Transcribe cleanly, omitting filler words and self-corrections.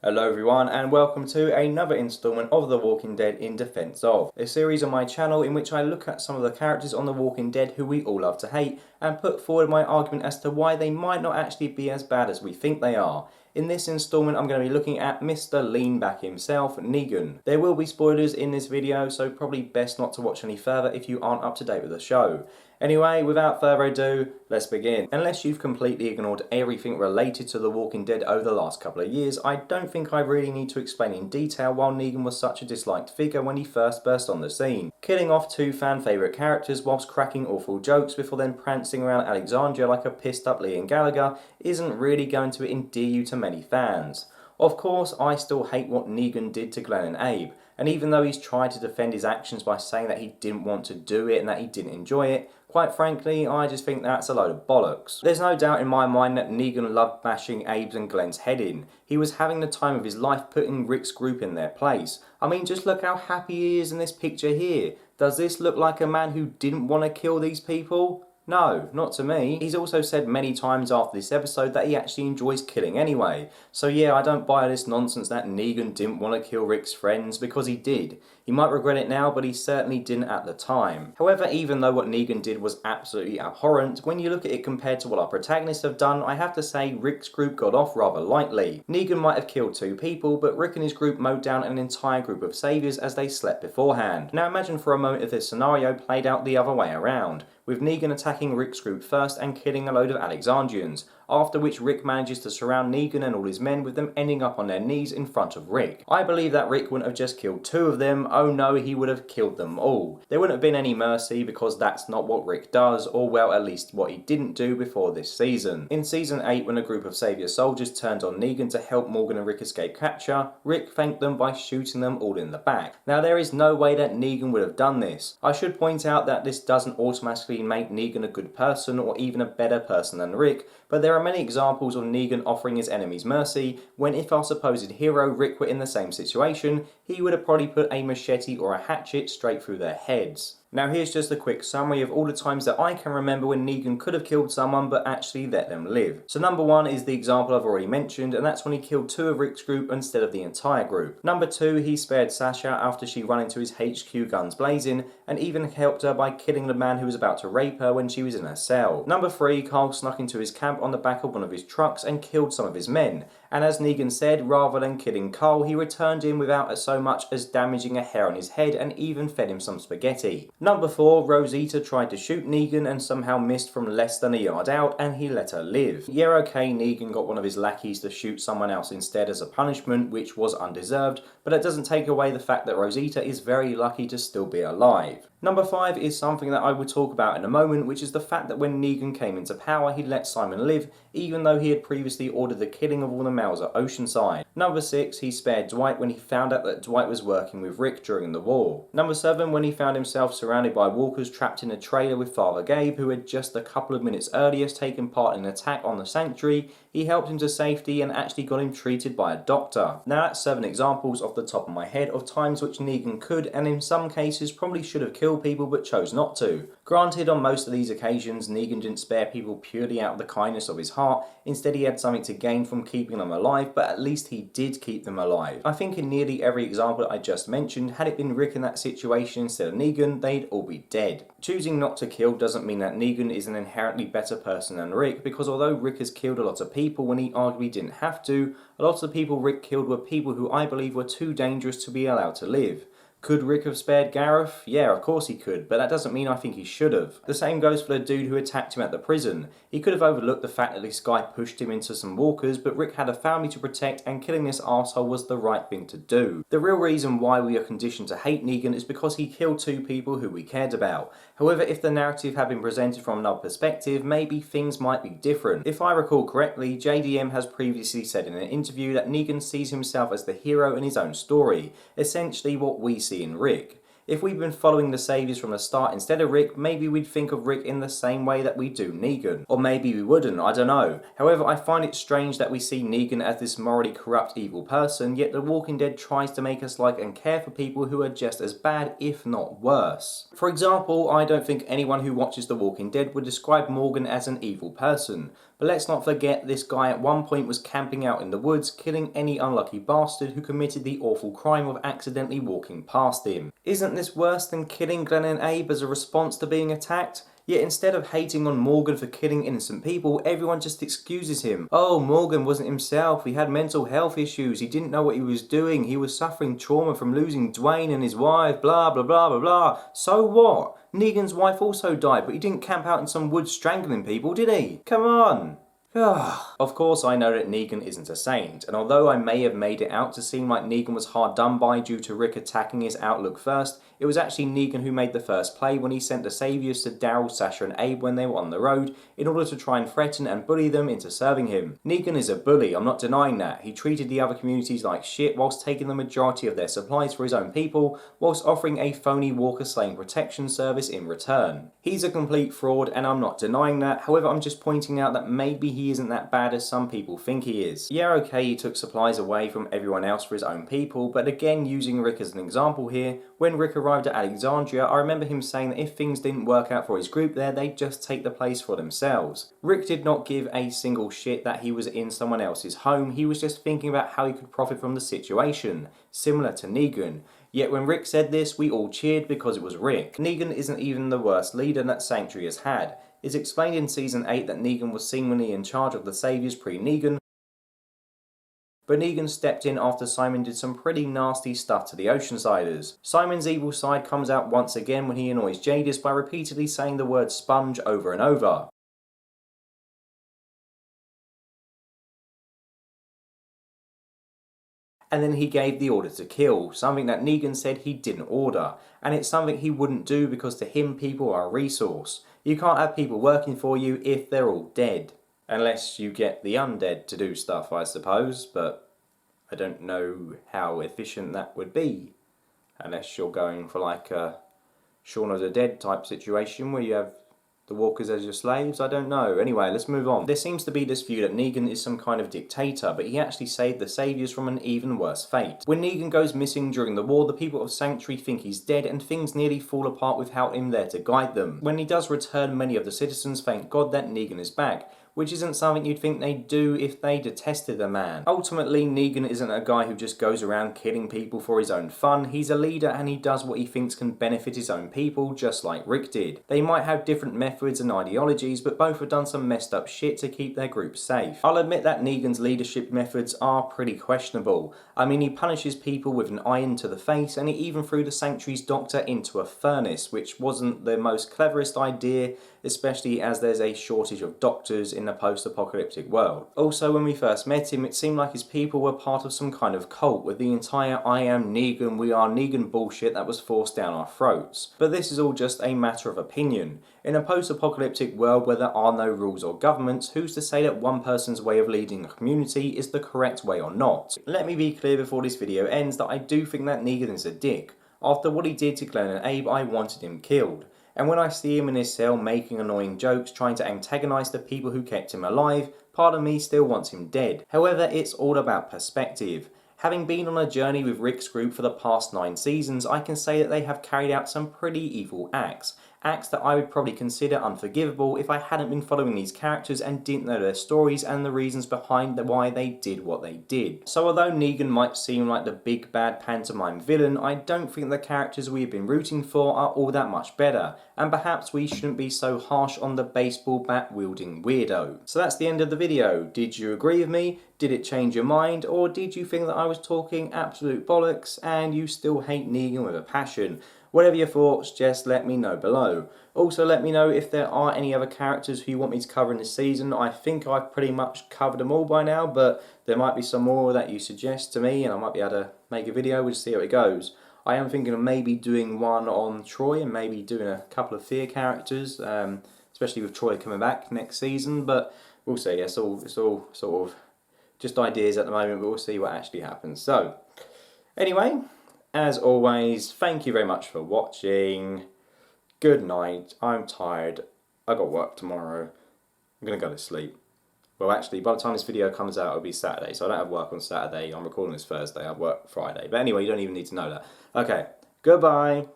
Hello everyone and welcome to another installment of The Walking Dead in Defense of, a series on my channel in which I look at some of the characters on The Walking Dead who we all love to hate and put forward my argument as to why they might not actually be as bad as we think they are. In this installment I'm going to be looking at Mr. Leanback himself, Negan. There will be spoilers in this video, so probably best not to watch any further if you aren't up to date with the show. Anyway, without further ado, let's begin. Unless you've completely ignored everything related to The Walking Dead over the last couple of years, I don't think I really need to explain in detail why Negan was such a disliked figure when he first burst on the scene, killing off two fan favourite characters whilst cracking awful jokes before then prancing around Alexandria like a pissed up Liam Gallagher isn't really going to endear you to many fans. Of course, I still hate what Negan did to Glenn and Abe, and even though he's tried to defend his actions by saying that he didn't want to do it and that he didn't enjoy it, quite frankly, I just think that's a load of bollocks. There's no doubt in my mind that Negan loved bashing Abe's and Glenn's head in. He was having the time of his life putting Rick's group in their place. I mean, just look how happy he is in this picture here. Does this look like a man who didn't want to kill these people? No, not to me. He's also said many times after this episode that he actually enjoys killing anyway. So yeah, I don't buy this nonsense that Negan didn't want to kill Rick's friends, because he did. He might regret it now, but he certainly didn't at the time. However, even though what Negan did was absolutely abhorrent, when you look at it compared to what our protagonists have done, I have to say Rick's group got off rather lightly. Negan might have killed two people, but Rick and his group mowed down an entire group of saviors as they slept beforehand. Now imagine for a moment if this scenario played out the other way around, with Negan attacking Rick's group first and killing a load of Alexandrians, after which Rick manages to surround Negan and all his men, with them ending up on their knees in front of Rick. I believe that Rick wouldn't have just killed two of them, oh no, he would have killed them all. There wouldn't have been any mercy, because that's not what Rick does, or well, at least what he didn't do before this season. In season 8, when a group of Saviour soldiers turned on Negan to help Morgan and Rick escape capture, Rick thanked them by shooting them all in the back. Now there is no way that Negan would have done this. I should point out that this doesn't automatically make Negan a good person or even a better person than Rick, but there are many examples of Negan offering his enemies mercy, when if our supposed hero Rick were in the same situation, he would have probably put a machete or a hatchet straight through their heads. Now here's just a quick summary of all the times that I can remember when Negan could have killed someone but actually let them live. So number 1 is the example I've already mentioned, and that's when he killed two of Rick's group instead of the entire group. Number 2, he spared Sasha after she ran into his HQ guns blazing, and even helped her by killing the man who was about to rape her when she was in her cell. Number 3, Carl snuck into his camp on the back of one of his trucks and killed some of his men, and as Negan said, rather than killing Carl, he returned in without so much as damaging a hair on his head and even fed him some spaghetti. Number 4, Rosita tried to shoot Negan and somehow missed from less than a yard out, and he let her live. Yeah, okay, Negan got one of his lackeys to shoot someone else instead as a punishment, which was undeserved, but that doesn't take away the fact that Rosita is very lucky to still be alive. Number 5 is something that I will talk about in a moment, which is the fact that when Negan came into power, he let Simon live, even though he had previously ordered the killing of all the males at Oceanside. Number 6, he spared Dwight when he found out that Dwight was working with Rick during the war. Number 7, when he found himself surrounded by walkers trapped in a trailer with Father Gabe, who had just a couple of minutes earlier taken part in an attack on the sanctuary, he helped him to safety and actually got him treated by a doctor. Now that's 7 examples off the top of my head of times which Negan could, and in some cases probably should have killed people but chose not to. Granted, on most of these occasions Negan didn't spare people purely out of the kindness of his heart, instead he had something to gain from keeping them alive, but at least he did keep them alive. I think in nearly every example I just mentioned, had it been Rick in that situation instead of Negan, they'd all be dead. Choosing not to kill doesn't mean that Negan is an inherently better person than Rick, because although Rick has killed a lot of people when he arguably didn't have to, a lot of the people Rick killed were people who I believe were too dangerous to be allowed to live. Could Rick have spared Gareth? Yeah, of course he could, but that doesn't mean I think he should have. The same goes for the dude who attacked him at the prison. He could have overlooked the fact that this guy pushed him into some walkers, but Rick had a family to protect and killing this arsehole was the right thing to do. The real reason why we are conditioned to hate Negan is because he killed two people who we cared about. However, if the narrative had been presented from another perspective, maybe things might be different. If I recall correctly, JDM has previously said in an interview that Negan sees himself as the hero in his own story, essentially what we see in Rick. If we'd been following the Saviours from the start instead of Rick, maybe we'd think of Rick in the same way that we do Negan. Or maybe we wouldn't, I don't know. However, I find it strange that we see Negan as this morally corrupt evil person, yet The Walking Dead tries to make us like and care for people who are just as bad, if not worse. For example, I don't think anyone who watches The Walking Dead would describe Morgan as an evil person. But let's not forget this guy at one point was camping out in the woods, killing any unlucky bastard who committed the awful crime of accidentally walking past him. Isn't this worse than killing Glenn and Abe as a response to being attacked? Yet instead of hating on Morgan for killing innocent people, everyone just excuses him. Oh, Morgan wasn't himself, he had mental health issues, he didn't know what he was doing, he was suffering trauma from losing Dwayne and his wife, blah blah blah blah blah. So what? Negan's wife also died, but he didn't camp out in some woods strangling people, did he? Come on! Of course I know that Negan isn't a saint, and although I may have made it out to seem like Negan was hard done by due to Rick attacking his outlook first, it was actually Negan who made the first play when he sent the saviours to Daryl, Sasha and Abe when they were on the road in order to try and threaten and bully them into serving him. Negan is a bully, I'm not denying that. He treated the other communities like shit whilst taking the majority of their supplies for his own people, whilst offering a phony Walker slaying protection service in return. He's a complete fraud and I'm not denying that, however I'm just pointing out that maybe he isn't that bad as some people think he is. Yeah, okay, he took supplies away from everyone else for his own people, but again, using Rick as an example here, when Rick arrived at Alexandria, I remember him saying that if things didn't work out for his group there, they'd just take the place for themselves. Rick did not give a single shit that he was in someone else's home, he was just thinking about how he could profit from the situation, similar to Negan. Yet when Rick said this, we all cheered because it was Rick. Negan isn't even the worst leader that Sanctuary has had. It's explained in Season 8 that Negan was seemingly in charge of the Saviours pre-Negan, but Negan stepped in after Simon did some pretty nasty stuff to the Oceansiders. Simon's evil side comes out once again when he annoys Jadis by repeatedly saying the word sponge over and over. And then he gave the order to kill, something that Negan said he didn't order, and it's something he wouldn't do because to him people are a resource. You can't have people working for you if they're all dead. Unless you get the undead to do stuff, I suppose, but I don't know how efficient that would be. Unless you're going for like a Shaun of the Dead type situation where you have the walkers as your slaves? I don't know. Anyway, let's move on. There seems to be this view that Negan is some kind of dictator, but he actually saved the Saviours from an even worse fate. When Negan goes missing during the war, the people of Sanctuary think he's dead and things nearly fall apart without him there to guide them. When he does return, many of the citizens thank God that Negan is back, which isn't something you'd think they'd do if they detested the man. Ultimately, Negan isn't a guy who just goes around killing people for his own fun. He's a leader and he does what he thinks can benefit his own people, just like Rick did. They might have different methods and ideologies, but both have done some messed up shit to keep their group safe. I'll admit that Negan's leadership methods are pretty questionable. I mean, he punishes people with an iron to the face, and he even threw the Sanctuary's doctor into a furnace, which wasn't the most cleverest idea, especially as there's a shortage of doctors in the post-apocalyptic world. Also, when we first met him, it seemed like his people were part of some kind of cult with the entire I am Negan, we are Negan bullshit that was forced down our throats. But this is all just a matter of opinion. In a post-apocalyptic world where there are no rules or governments, who's to say that one person's way of leading a community is the correct way or not? Let me be clear before this video ends that I do think that Negan is a dick. After what he did to Glenn and Abe, I wanted him killed. And when I see him in his cell making annoying jokes trying to antagonise the people who kept him alive, part of me still wants him dead. However, it's all about perspective. Having been on a journey with Rick's group for the past 9 seasons, I can say that they have carried out some pretty evil acts. Acts that I would probably consider unforgivable if I hadn't been following these characters and didn't know their stories and the reasons behind why they did what they did. So although Negan might seem like the big bad pantomime villain, I don't think the characters we've been rooting for are all that much better, and perhaps we shouldn't be so harsh on the baseball bat wielding weirdo. So that's the end of the video. Did you agree with me? Did it change your mind? Or did you think that I was talking absolute bollocks and you still hate Negan with a passion? Whatever your thoughts, just let me know below. Also let me know if there are any other characters who you want me to cover in this season. I think I've pretty much covered them all by now, but there might be some more that you suggest to me and I might be able to make a video. We'll just see how it goes. I am thinking of maybe doing one on Troy and maybe doing a couple of Fear characters, especially with Troy coming back next season, but we'll see. It's all sort of just ideas at the moment, but we'll see what actually happens. So, anyway, as always, thank you very much for watching. Good night. I'm tired. I got work tomorrow. I'm going to go to sleep. Well, actually, by the time this video comes out, it'll be Saturday, so I don't have work on Saturday. I'm recording this Thursday. I have work Friday. But anyway, you don't even need to know that. Okay, goodbye.